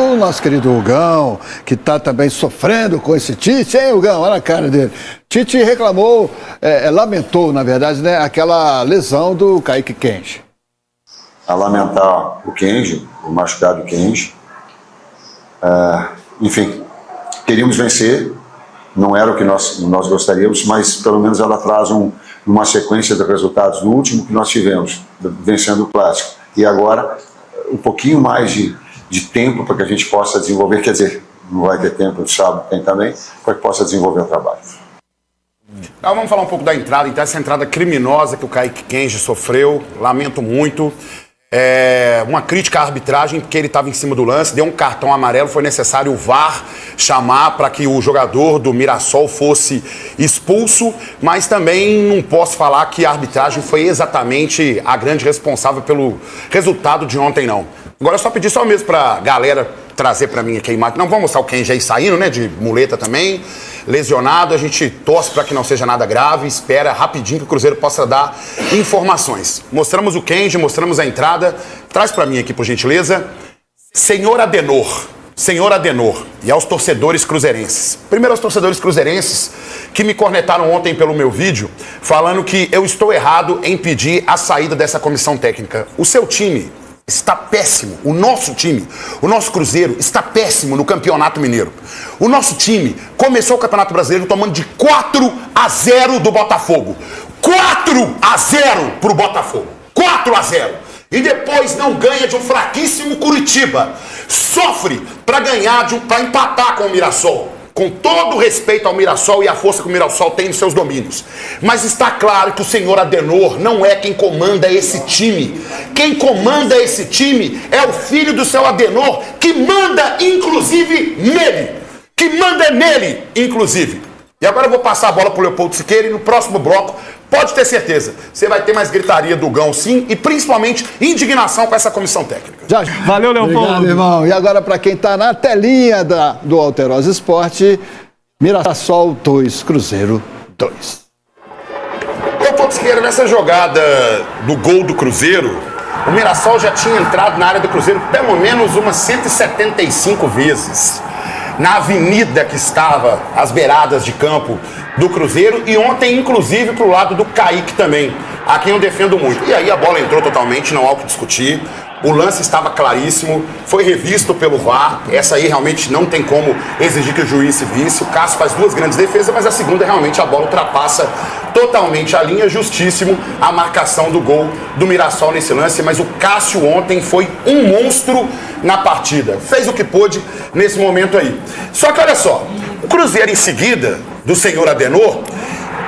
O nosso querido Hugão, que está também sofrendo com esse Tite, hein, Hugão? Olha a cara dele. Tite reclamou, lamentou, na verdade, né, aquela lesão do Kaique Kenji. A lamentar o Kenji, o machucado Kenji. Enfim, queríamos vencer, não era o que nós gostaríamos, mas pelo menos ela traz uma sequência de resultados do último que nós tivemos, vencendo o Clássico. E agora, um pouquinho mais de tempo para que a gente possa desenvolver, quer dizer, não vai ter tempo, sábado tem também, para que possa desenvolver o trabalho. Então, vamos falar um pouco da entrada, então, essa entrada criminosa que o Kaique Kenji sofreu, lamento muito. Uma crítica à arbitragem, porque ele estava em cima do lance, deu um cartão amarelo, foi necessário o VAR chamar para que o jogador do Mirassol fosse expulso, mas também não posso falar que a arbitragem foi exatamente a grande responsável pelo resultado de ontem, não. Agora eu só pedi só mesmo pra galera trazer pra mim aqui a imagem. Não, vamos mostrar o Kenji aí saindo, né, de muleta também, lesionado. A gente torce pra que não seja nada grave, espera rapidinho que o Cruzeiro possa dar informações. Mostramos o Kenji, mostramos a entrada. Traz pra mim aqui, por gentileza. Senhor Adenor, e aos torcedores cruzeirenses. Primeiro aos torcedores cruzeirenses que me cornetaram ontem pelo meu vídeo, falando que eu estou errado em pedir a saída dessa comissão técnica. O seu time está péssimo, o nosso time, o nosso Cruzeiro está péssimo no Campeonato Mineiro. O nosso time começou o Campeonato Brasileiro tomando de 4-0 do Botafogo. 4-0 pro Botafogo. 4-0. E depois não ganha de um fraquíssimo Curitiba. Sofre para ganhar, para empatar com o Mirassol. Com todo o respeito ao Mirassol e a força que o Mirassol tem nos seus domínios. Mas está claro que o senhor Adenor não é quem comanda esse time. Quem comanda esse time é o filho do seu Adenor, que manda inclusive nele. Que manda nele, inclusive. E agora eu vou passar a bola pro Leopoldo Siqueira e no próximo bloco, pode ter certeza, você vai ter mais gritaria do Gão, sim, e principalmente indignação com essa comissão técnica. Valeu, Leopoldo. Obrigado, irmão. E agora, para quem está na telinha do Alterosa Esporte, Mirassol 2, Cruzeiro 2. Leopoldo Siqueira, nessa jogada do gol do Cruzeiro, o Mirassol já tinha entrado na área do Cruzeiro pelo menos umas 175 vezes. Na avenida que estava às beiradas de campo do Cruzeiro e ontem, inclusive, pro lado do Kaique também, a quem eu defendo muito. E aí a bola entrou totalmente, não há o que discutir. O lance estava claríssimo, foi revisto pelo VAR. Essa aí realmente não tem como exigir que o juiz se visse. O Cássio faz duas grandes defesas, mas a segunda realmente a bola ultrapassa totalmente a linha. Justíssimo a marcação do gol do Mirassol nesse lance, mas o Cássio ontem foi um monstro na partida. Fez o que pôde nesse momento aí. Só que olha só, o Cruzeiro em seguida, do senhor Adenor,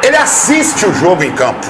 ele assiste o jogo em campo.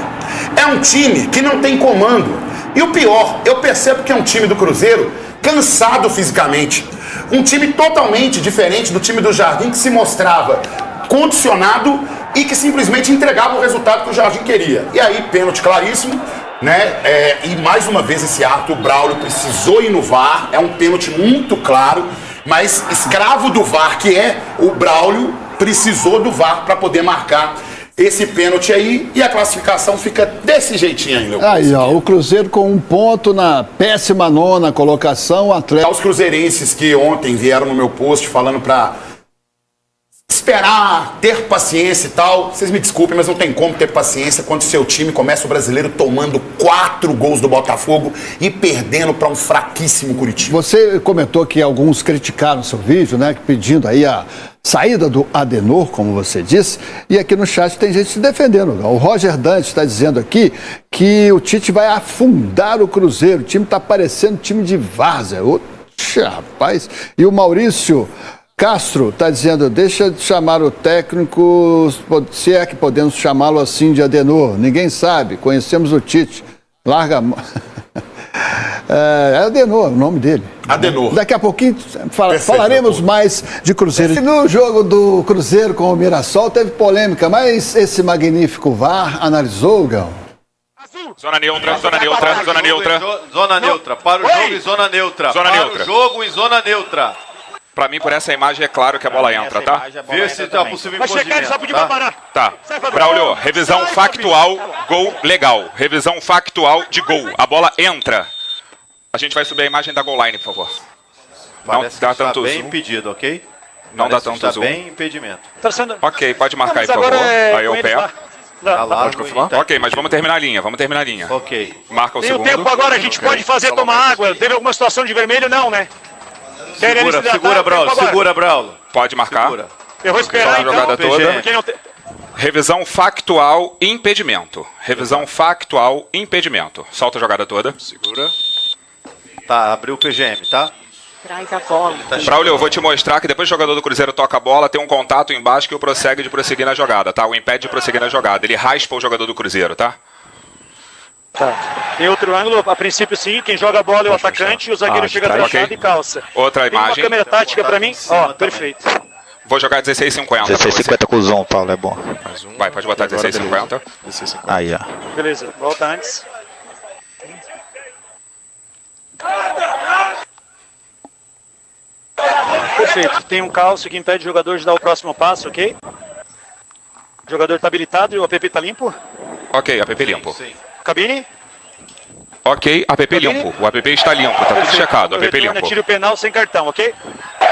É um time que não tem comando. E o pior, eu percebo que é um time do Cruzeiro cansado fisicamente. Um time totalmente diferente do time do Jardim, que se mostrava condicionado e que simplesmente entregava o resultado que o Jardim queria. E aí, pênalti claríssimo, né? E mais uma vez esse ato, o Braulio precisou ir no VAR. É um pênalti muito claro, mas escravo do VAR, que é o Braulio, precisou do VAR para poder marcar esse pênalti aí, e a classificação fica desse jeitinho aí, Leopoldo. Aí, ó, o Cruzeiro com 1 ponto na péssima 9ª colocação, o Atlético... Os cruzeirenses que ontem vieram no meu post falando pra esperar, ter paciência e tal, vocês me desculpem, mas não tem como ter paciência quando seu time começa o Brasileiro tomando 4 gols do Botafogo e perdendo para um fraquíssimo Curitiba. Você comentou que alguns criticaram seu vídeo, né, pedindo aí a saída do Adenor, como você disse, e aqui no chat tem gente se defendendo. O Roger Dante está dizendo aqui que o Tite vai afundar o Cruzeiro, o time está parecendo time de várzea. Oxa, rapaz. E o Maurício Castro está dizendo, deixa de chamar o técnico, se é que podemos chamá-lo assim de Adenor. Ninguém sabe, conhecemos o Tite. Larga a mão. É Adenor, o nome dele. Adenor. Daqui a pouquinho falaremos mais de Cruzeiro. No jogo do Cruzeiro com o Mirassol teve polêmica, mas esse magnífico VAR analisou, Gão? Zona neutra, zona neutra, zona neutra. Zona neutra, para o jogo e zona neutra. Zona neutra. Para o jogo e zona neutra. Pra mim, por essa imagem, é claro que a bola entra, tá? Vê se tá possível impedimento, tá? Braulio, revisão factual, gol legal. Revisão factual de gol. A bola entra. A gente vai subir a imagem da goal line, por favor. Parece dá que está tanto bem zoom. impedido, ok? Não Parece dá que tanto está zoom. bem impedimento. Tá sendo... Ok, pode marcar aí, Mas por agora favor. é Aí é com o eles pé. lá. Tá lá Pode no confirmar? Inter. Ok, mas vamos terminar a linha, Ok. Marca o Tem o segundo. tempo agora, a gente pode fazer tomar água. Teve alguma situação de vermelho? Não, né? Querem Segura, se hidratar? segura, Braulio. Tempo agora. Segura, Braulio. Pode marcar. Segura. Eu vou esperar a então. jogada toda. Porque não tem... Revisão factual, impedimento. Revisão factual, impedimento. Solta a jogada toda. Segura. Tá, abriu o PGM, tá? Traz a bola. Braulio, eu vou te mostrar que depois que o jogador do Cruzeiro toca a bola, tem um contato embaixo que o prossegue de prosseguir na jogada, tá? O impede de prosseguir na jogada. Ele raspa o jogador do Cruzeiro, tá? Tá. Tem outro ângulo, a princípio sim, quem joga a bola é o atacante e o zagueiro chega trás. atrasado Ok. e calça. Outra Tem uma imagem. câmera tática pra mim? Ó, também. perfeito. Vou jogar 16,50. 16,50 com o Zoom, Paulo, é bom. Vai, pode botar 16,50. Aí, ó. Beleza, volta antes. Perfeito, tem um calço que impede o jogador de dar o próximo passo, ok? O jogador tá habilitado e o app tá limpo. Ok, app limpo. Sim. Cabine? Ok, app limpo. O app está limpo, tá tudo checado. App Retorna, limpo. tira o penal sem cartão, ok?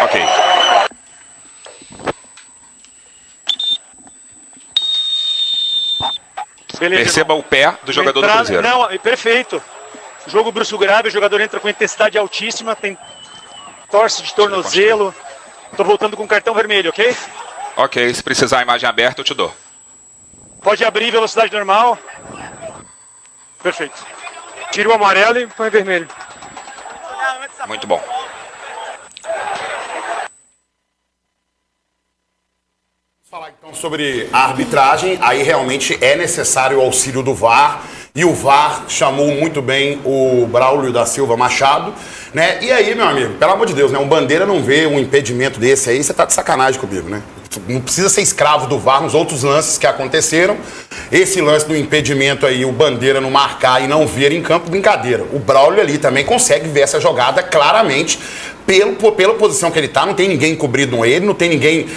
Ok. Beleza. Perceba o pé do jogador do Entrada- Cruzeiro. Não, perfeito. Jogo brusco grave, o jogador entra com intensidade altíssima, tem torce de tornozelo. Tô voltando com cartão vermelho, ok? Ok, se precisar a imagem aberta, eu te dou. Pode abrir velocidade normal. Perfeito. Tira o amarelo e põe vermelho. Muito bom. Falar então sobre a arbitragem, aí realmente é necessário o auxílio do VAR, e o VAR chamou muito bem o Braulio da Silva Machado, né? E aí, meu amigo, pelo amor de Deus, né? Um Bandeira não vê um impedimento desse aí, você tá de sacanagem comigo, né? Não precisa ser escravo do VAR nos outros lances que aconteceram. Esse lance do impedimento aí, o Bandeira não marcar e não ver em campo, brincadeira. O Braulio ali também consegue ver essa jogada claramente. Pela posição que ele tá, não tem ninguém cobrindo ele, não tem ninguém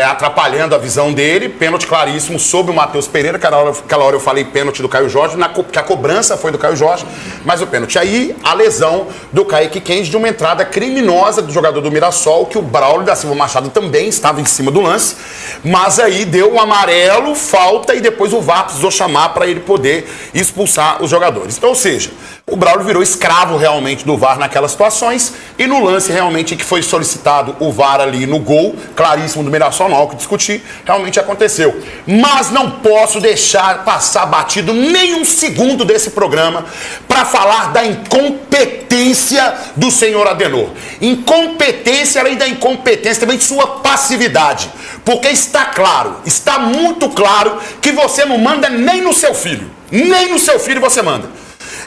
atrapalhando a visão dele. Pênalti claríssimo sobre o Matheus Pereira. Aquela hora eu falei pênalti do Caio Jorge, que a cobrança foi do Caio Jorge, mas o pênalti. Aí, a lesão do Kaique Kenji de uma entrada criminosa do jogador do Mirassol, que o Braulio da Silva Machado também estava em cima do lance, mas aí deu um amarelo, falta, e depois o VAR precisou chamar para ele poder expulsar os jogadores. Então, ou seja, o Braulio virou escravo realmente do VAR naquelas situações, e no lance realmente que foi solicitado o VAR ali no gol, claríssimo do Mirassol, não há o que discutir, realmente aconteceu. Mas não posso deixar passar batido nem um segundo desse programa para falar da incompetência do senhor Adenor. Incompetência, além da incompetência, também de sua passividade. Porque está claro, está muito claro que você não manda nem no seu filho. Nem no seu filho você manda.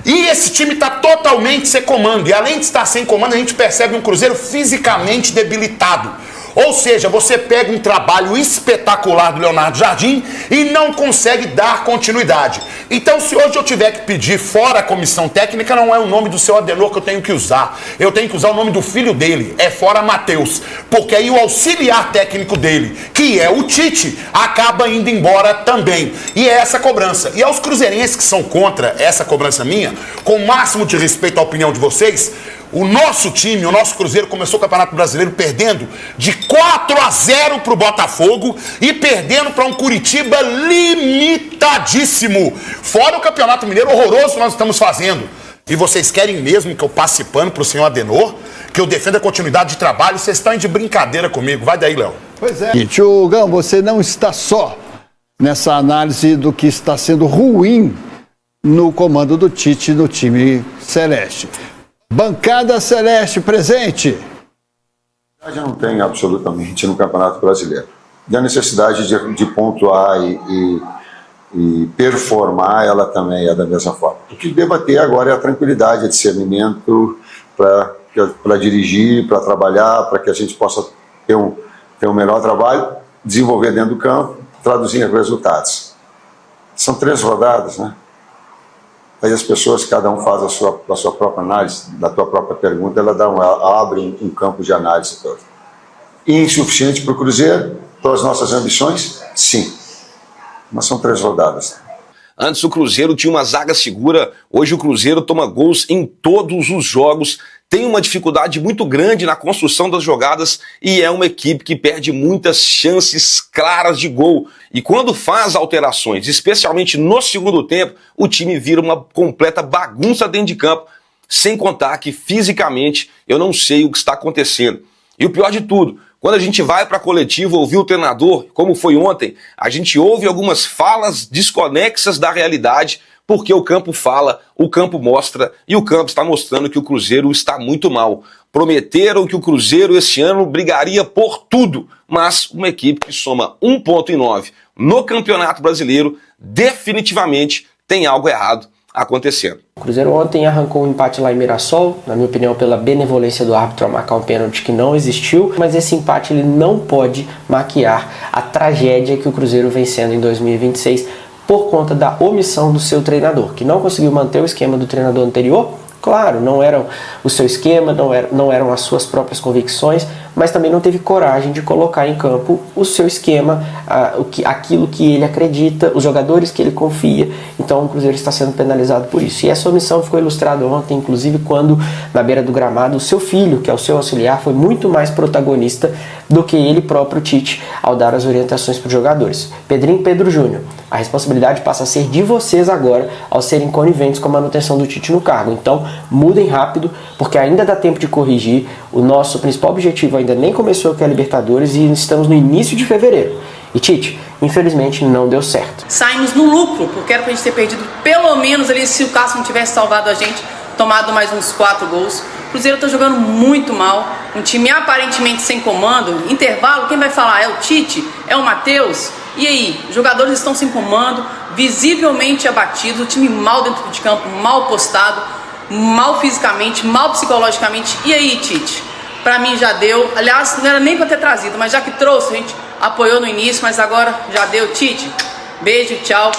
E esse time está totalmente sem comando. E além de estar sem comando, a gente percebe um Cruzeiro fisicamente debilitado. Ou seja, você pega um trabalho espetacular do Leonardo Jardim e não consegue dar continuidade. Então, se hoje eu tiver que pedir fora a comissão técnica, não é o nome do seu Adenor que eu tenho que usar. Eu tenho que usar o nome do filho dele, é fora Matheus. Porque aí o auxiliar técnico dele, que é o Tite, acaba indo embora também. E é essa cobrança. E aos cruzeirenses que são contra essa cobrança minha, com o máximo de respeito à opinião de vocês, o nosso time, o nosso Cruzeiro começou o Campeonato Brasileiro perdendo de 4-0 para o Botafogo e perdendo para um Curitiba limitadíssimo. Fora o Campeonato Mineiro horroroso que nós estamos fazendo. E vocês querem mesmo que eu passe pano para o senhor Adenor? Que eu defenda a continuidade de trabalho? Vocês estão de brincadeira comigo. Vai daí, Léo. Pois é. Tio Gão, você não está só nessa análise do que está sendo ruim no comando do Tite no time celeste. Bancada Celeste presente. Já não tem absolutamente no Campeonato Brasileiro. E a necessidade de pontuar e performar, ela também é da mesma forma. O que debater agora é a tranquilidade, é discernimento para dirigir, para trabalhar, para que a gente possa ter um melhor trabalho, desenvolver dentro do campo, traduzir em resultados. São 3 rodadas, né? Aí as pessoas, cada um faz a sua própria análise, da tua própria pergunta, ela abre um campo de análise todo. Insuficiente para o Cruzeiro, para as nossas ambições? Sim. Mas são 3 rodadas. Antes o Cruzeiro tinha uma zaga segura, hoje o Cruzeiro toma gols em todos os jogos tem uma dificuldade muito grande na construção das jogadas e é uma equipe que perde muitas chances claras de gol. E quando faz alterações, especialmente no segundo tempo, o time vira uma completa bagunça dentro de campo, sem contar que fisicamente eu não sei o que está acontecendo. E o pior de tudo, quando a gente vai para a coletiva ouvir o treinador, como foi ontem, a gente ouve algumas falas desconexas da realidade, porque o campo fala, o campo mostra, e o campo está mostrando que o Cruzeiro está muito mal. Prometeram que o Cruzeiro esse ano brigaria por tudo, mas uma equipe que soma 1 ponto em 9 no Campeonato Brasileiro definitivamente tem algo errado acontecendo. O Cruzeiro ontem arrancou um empate lá em Mirassol, na minha opinião pela benevolência do árbitro a marcar um pênalti que não existiu, mas esse empate ele não pode maquiar a tragédia que o Cruzeiro vem sendo em 2026 por conta da omissão do seu treinador, que não conseguiu manter o esquema do treinador anterior. Claro, não era o seu esquema, não eram as suas próprias convicções, mas também não teve coragem de colocar em campo o seu esquema, aquilo que ele acredita, os jogadores que ele confia. Então o Cruzeiro está sendo penalizado por isso. E essa omissão ficou ilustrada ontem, inclusive quando, na beira do gramado, o seu filho, que é o seu auxiliar, foi muito mais protagonista do que ele próprio, Tite, ao dar as orientações para os jogadores. Pedro Júnior, a responsabilidade passa a ser de vocês agora, ao serem coniventes com a manutenção do Tite no cargo. Então, mudem rápido, porque ainda dá tempo de corrigir. O nosso principal objetivo ainda nem começou, que é a Libertadores, e estamos no início de fevereiro. E Tite, infelizmente, não deu certo. Saímos no lucro, porque era pra gente ter perdido pelo menos ali, se o Cássio não tivesse salvado a gente, tomado mais uns 4 gols. O Cruzeiro tá jogando muito mal, um time aparentemente sem comando. Intervalo, quem vai falar? É o Tite? É o Matheus? E aí? Os jogadores estão sem comando, visivelmente abatidos, o time mal dentro de campo, mal postado, mal fisicamente, mal psicologicamente. E aí, Tite? Pra mim já deu. Aliás, não era nem pra ter trazido, mas já que trouxe, a gente apoiou no início, mas agora já deu. Tite, beijo, tchau.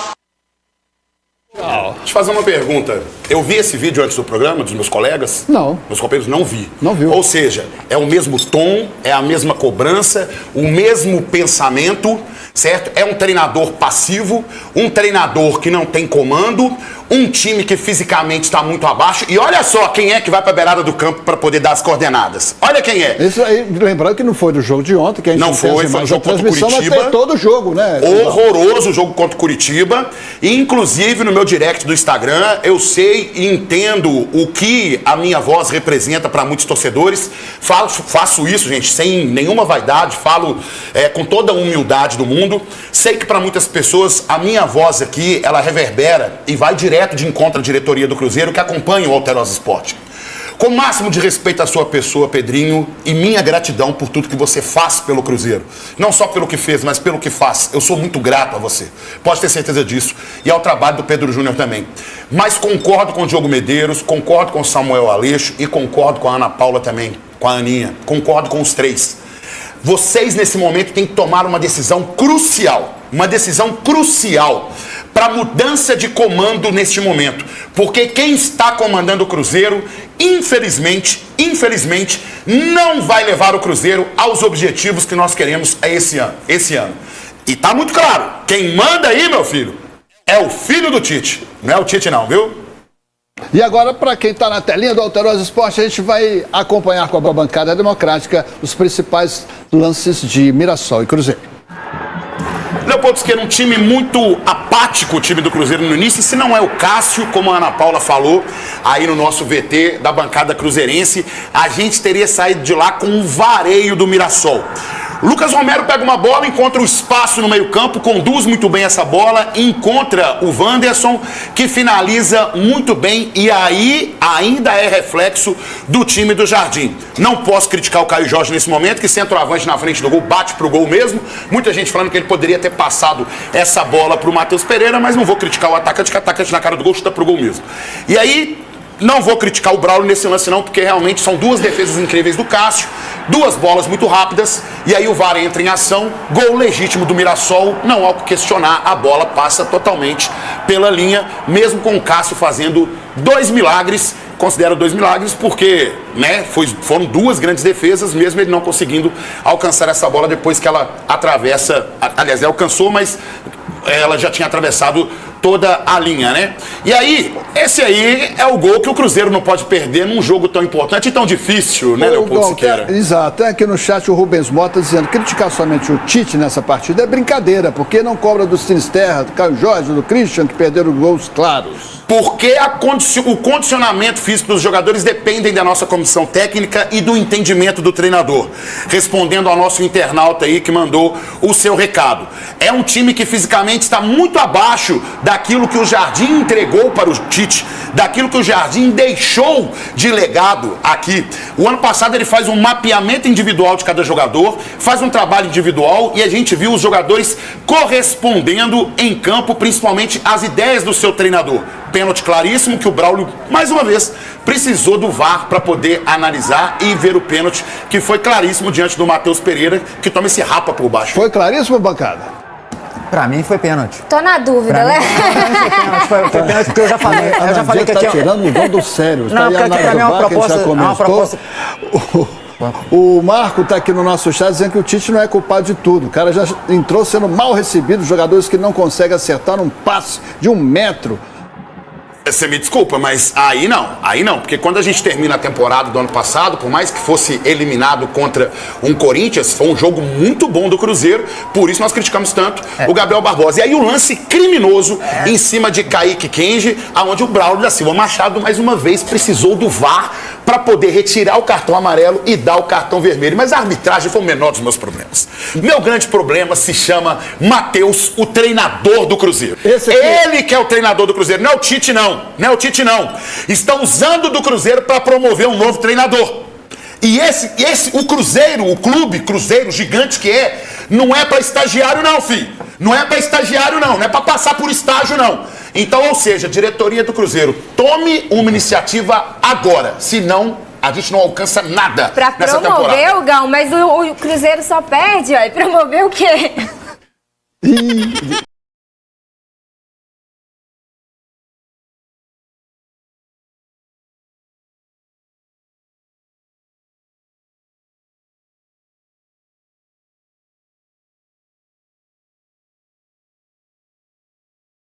Deixa eu te fazer uma pergunta. Eu vi esse vídeo antes do programa, dos meus colegas? Não. Meus companheiros não vi. Não viu. Ou seja, é o mesmo tom, é a mesma cobrança, o mesmo pensamento, certo? É um treinador passivo, um treinador que não tem comando, um time que fisicamente está muito abaixo. E olha só quem é que vai para a beirada do campo para poder dar as coordenadas. Olha quem é. Isso aí, lembrando que não foi do jogo de ontem, que a gente não foi um jogo contra o Curitiba. Mas foi todo o jogo, né? Horroroso o jogo contra o Curitiba. E, inclusive, no meu direct do Instagram, eu sei e entendo o que a minha voz representa para muitos torcedores. Faço isso, gente, sem nenhuma vaidade, falo com toda a humildade do mundo. Sei que para muitas pessoas a minha voz aqui, ela reverbera e vai direto de encontro à diretoria do Cruzeiro que acompanha o Alterosa Esporte. Com o máximo de respeito à sua pessoa, Pedrinho, e minha gratidão por tudo que você faz pelo Cruzeiro. Não só pelo que fez, mas pelo que faz. Eu sou muito grato a você. Pode ter certeza disso. E ao trabalho do Pedro Júnior também. Mas concordo com o Diogo Medeiros, concordo com o Samuel Aleixo e concordo com a Ana Paula também, com a Aninha. Concordo com os três. Vocês, nesse momento, têm que tomar uma decisão crucial. Uma decisão crucial para mudança de comando neste momento. Porque quem está comandando o Cruzeiro, infelizmente, não vai levar o Cruzeiro aos objetivos que nós queremos esse ano. E tá muito claro, quem manda aí, meu filho, é o filho do Tite. Não é o Tite não, viu? E agora, para quem está na telinha do Alterosa Esporte, a gente vai acompanhar com a bancada democrática os principais lances de Mirassol e Cruzeiro. Leopoldo Siqueira, um time muito apático, o time do Cruzeiro no início. E se não é o Cássio, como a Ana Paula falou, aí no nosso VT da bancada cruzeirense, a gente teria saído de lá com um vareio do Mirassol. Lucas Romero pega uma bola, encontra o espaço no meio-campo, conduz muito bem essa bola, encontra o Wanderson, que finaliza muito bem, e aí ainda é reflexo do time do Jardim. Não posso criticar o Caio Jorge nesse momento, que centroavante na frente do gol, bate pro gol mesmo. Muita gente falando que ele poderia ter passado essa bola pro Matheus Pereira, mas não vou criticar o atacante, que o atacante na cara do gol chuta pro gol mesmo. E aí, não vou criticar o Braulio nesse lance não, porque realmente são duas defesas incríveis do Cássio, duas bolas muito rápidas, e aí o VAR entra em ação, gol legítimo do Mirassol, não há o que questionar, a bola passa totalmente pela linha, mesmo com o Cássio fazendo 2 milagres, considero 2 milagres, porque foram 2 grandes defesas, mesmo ele não conseguindo alcançar essa bola depois que ela atravessa, aliás, ele alcançou, mas ela já tinha atravessado toda a linha, né? E aí, esse aí é o gol que o Cruzeiro não pode perder num jogo tão importante e tão difícil, né, Leopoldo Siqueira? Exato. Tem aqui no chat o Rubens Mota dizendo: criticar somente o Tite nessa partida é brincadeira, porque não cobra do Sinisterra, do Caio Jorge, do Christian, que perderam gols claros. Porque o condicionamento físico dos jogadores dependem da nossa comissão técnica e do entendimento do treinador. Respondendo ao nosso internauta aí que mandou o seu recado. É um time que fisicamente está muito abaixo daquilo que o Jardim entregou para o Tite, daquilo que o Jardim deixou de legado aqui. O ano passado ele faz um mapeamento individual de cada jogador, faz um trabalho individual e a gente viu os jogadores correspondendo em campo, principalmente às ideias do seu treinador. Pênalti claríssimo que o Braulio, mais uma vez, precisou do VAR para poder analisar e ver o pênalti, que foi claríssimo diante do Matheus Pereira, que toma esse rapa por baixo. Foi claríssimo, bancada? Pra mim foi pênalti. Tô na dúvida, né? Foi pênalti porque eu já falei. Eu já falei que tá tinha... tirando o dom do sério. Não, porque pra mim é uma proposta... O Marco está aqui no nosso chat dizendo que o Tite não é culpado de tudo. O cara já entrou sendo mal recebido, jogadores que não conseguem acertar um passe de 1 metro. Você me desculpa, mas aí não, porque quando a gente termina a temporada do ano passado, por mais que fosse eliminado contra um Corinthians, foi um jogo muito bom do Cruzeiro, por isso nós criticamos tanto o Gabriel Barbosa. E aí o lance criminoso em cima de Kaique Kenji, aonde o Braulio da Silva Machado mais uma vez precisou do VAR para poder retirar o cartão amarelo e dar o cartão vermelho. Mas a arbitragem foi o menor dos meus problemas. Meu grande problema se chama Matheus, o treinador do Cruzeiro. Ele que é o treinador do Cruzeiro, não é o Tite não. Não é o Tite não. Estão usando do Cruzeiro para promover um novo treinador. E o Cruzeiro, o clube Cruzeiro gigante que é, não é para estagiário não, filho. Não é para estagiário não é para passar por estágio não. Então, ou seja, diretoria do Cruzeiro, tome uma iniciativa agora, senão a gente não alcança nada pra nessa temporada. Pra promover, Gão, mas o Cruzeiro só perde, ó, e promover o quê?